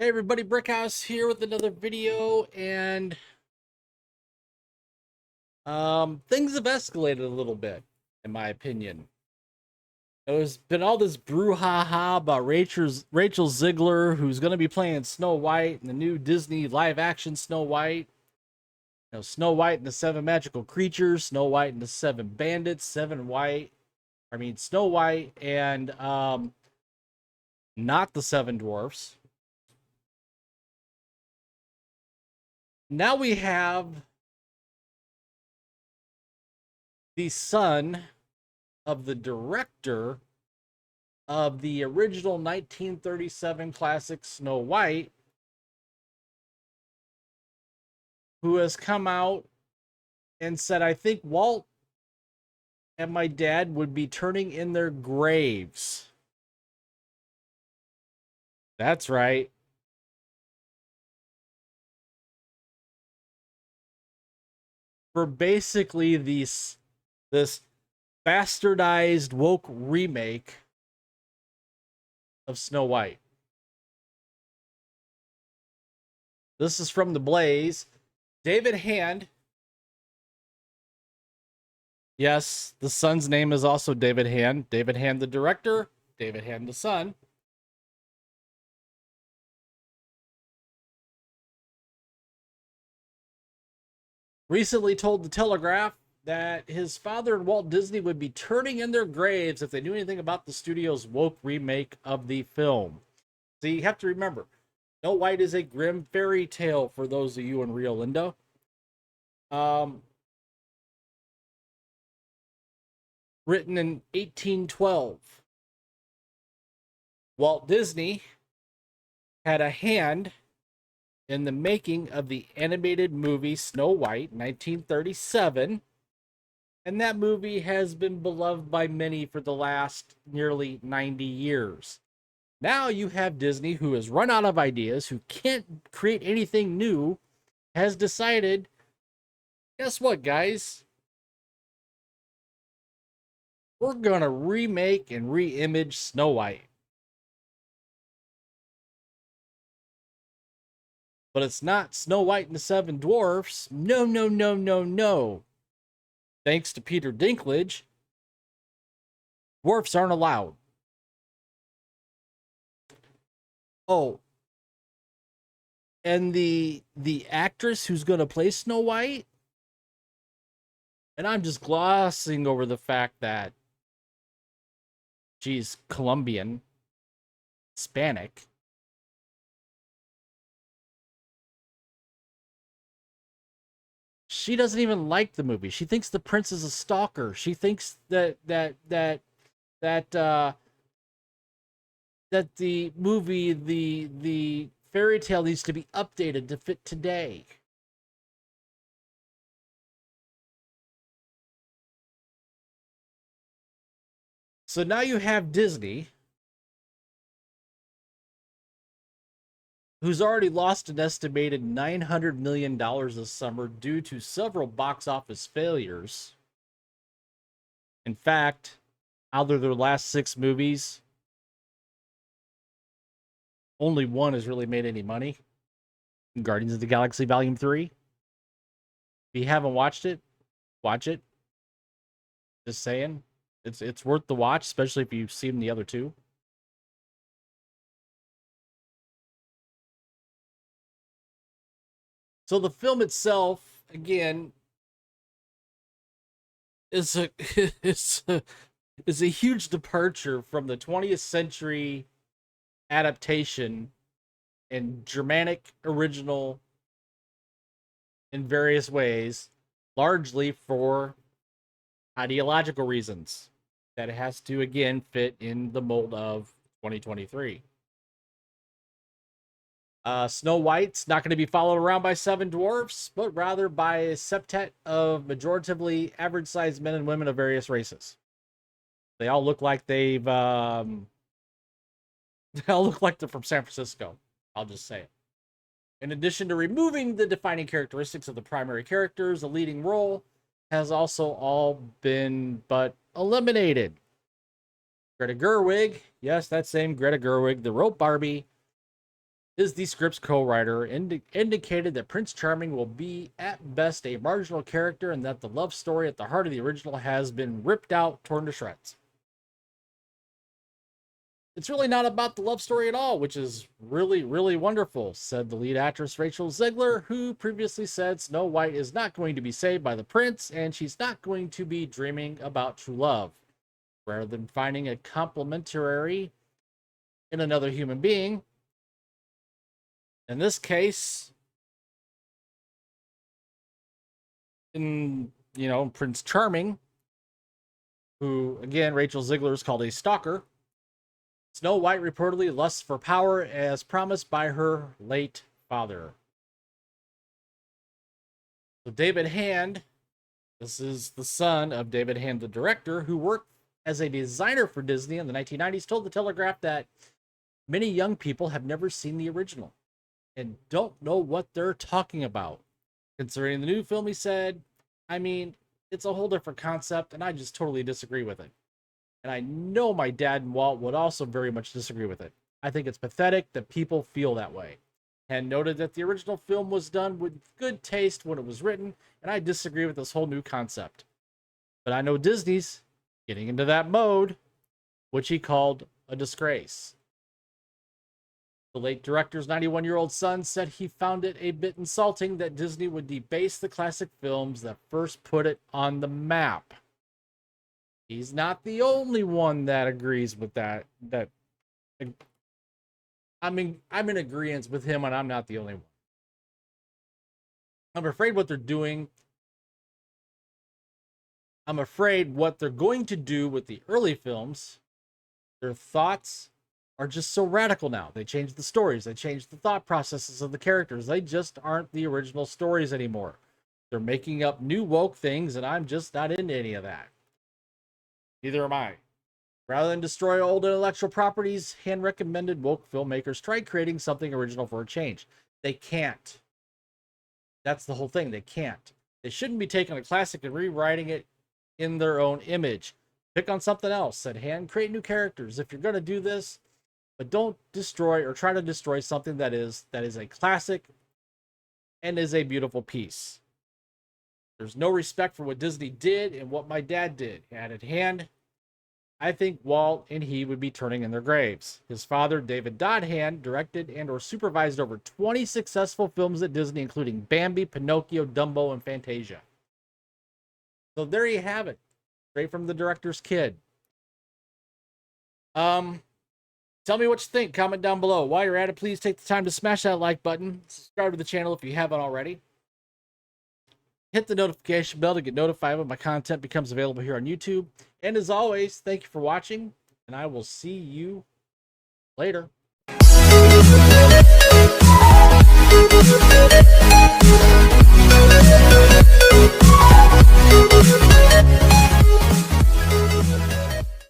Hey everybody, Brickhouse here with another video, and things have escalated a little bit, in my opinion. There's been all this brouhaha about Rachel Ziegler, who's going to be playing Snow White in the new Disney live-action Snow White. You know, Snow White and the Seven Magical Creatures, Snow White and the Seven Bandits, Snow White and not the Seven Dwarfs. Now we have the son of the director of the original 1937 classic Snow White, who has come out and said, I think Walt and my dad would be turning in their graves. That's right. For basically this bastardized woke remake of Snow White. This is from The Blaze. David Hand. Yes, the son's name is also David Hand. David Hand, the director. David Hand, the son. Recently told The Telegraph that his father and Walt Disney would be turning in their graves if they knew anything about the studio's woke remake of the film. So you have to remember, Snow White is a grim fairy tale for those of you in Rio Linda. Written in 1812. Walt Disney had a hand in the making of the animated movie Snow White, 1937. And that movie has been beloved by many for the last nearly 90 years. Now you have Disney, who has run out of ideas, who can't create anything new, has decided, guess what, guys? We're going to remake and re-image Snow White. But it's not Snow White and the Seven Dwarfs. No, no, no, no, no. Thanks to Peter Dinklage, dwarfs aren't allowed. Oh, and the actress who's going to play Snow White, and I'm just glossing over the fact that she's Colombian, Hispanic. She doesn't even like the movie. She thinks the prince is a stalker. She thinks that the movie, the fairy tale needs to be updated to fit today. So now you have Disney, who's already lost an estimated $900 million this summer due to several box office failures. In fact, out of their last 6 movies, only one has really made any money. Guardians of the Galaxy Volume 3. If you haven't watched it, watch it. Just saying. It's worth the watch, especially if you've seen the other 2. So the film itself, again, is a is a huge departure from the 20th century adaptation and Germanic original in various ways, largely for ideological reasons, that it has to again fit in the mold of 2023. Snow White's not going to be followed around by 7 dwarfs, but rather by a septet of majoritively average-sized men and women of various races. They all look like they all look like they're from San Francisco. I'll just say it. In addition to removing the defining characteristics of the primary characters, the leading role has also all been but eliminated. Greta Gerwig, yes, that same Greta Gerwig, the rope Barbie, The script's co-writer indicated that Prince Charming will be at best a marginal character and that the love story at the heart of the original has been ripped out, torn to shreds. It's really not about the love story at all, which is really, really wonderful, said the lead actress Rachel Zegler, who previously said Snow White is not going to be saved by the prince and she's not going to be dreaming about true love. Rather than finding a complementary in another human being, in this case, in, Prince Charming, who, again, Rachel Zegler is called a stalker, Snow White reportedly lusts for power as promised by her late father. So David Hand, this is the son of David Hand, the director, who worked as a designer for Disney in the 1990s, told The Telegraph that many young people have never seen the original and don't know what they're talking about. Concerning the new film, he said, it's a whole different concept, and I just totally disagree with it. And I know my dad and Walt would also very much disagree with it. I think it's pathetic that people feel that way. And noted that the original film was done with good taste when it was written, and I disagree with this whole new concept. But I know Disney's getting into that mode, which he called a disgrace. The late director's 91-year-old son said he found it a bit insulting that Disney would debase the classic films that first put it on the map. He's not the only one that agrees with that. I'm in agreement with him, and I'm not the only one. I'm afraid what they're going to do with the early films, their thoughts are just so radical now. They changed the stories. They changed the thought processes of the characters. They just aren't the original stories anymore. They're making up new woke things, and I'm just not into any of that. Neither am I. Rather than destroy old intellectual properties, Hand recommended woke filmmakers try creating something original for a change. They can't. That's the whole thing. They can't. They shouldn't be taking a classic and rewriting it in their own image. Pick on something else, said Hand. Create new characters if you're going to do this, but don't destroy or try to destroy something that is a classic and is a beautiful piece. There's no respect for what Disney did and what my dad did, added Hand. I think Walt and he would be turning in their graves. His father, David Dodd Hand, directed and or supervised over 20 successful films at Disney, including Bambi, Pinocchio, Dumbo, and Fantasia. So there you have it. Straight from the director's kid. Tell me what you think. Comment down below. While you're at it, please take the time to smash that like button. Subscribe to the channel if you haven't already. Hit the notification bell to get notified when my content becomes available here on YouTube. And as always, thank you for watching, and I will see you later.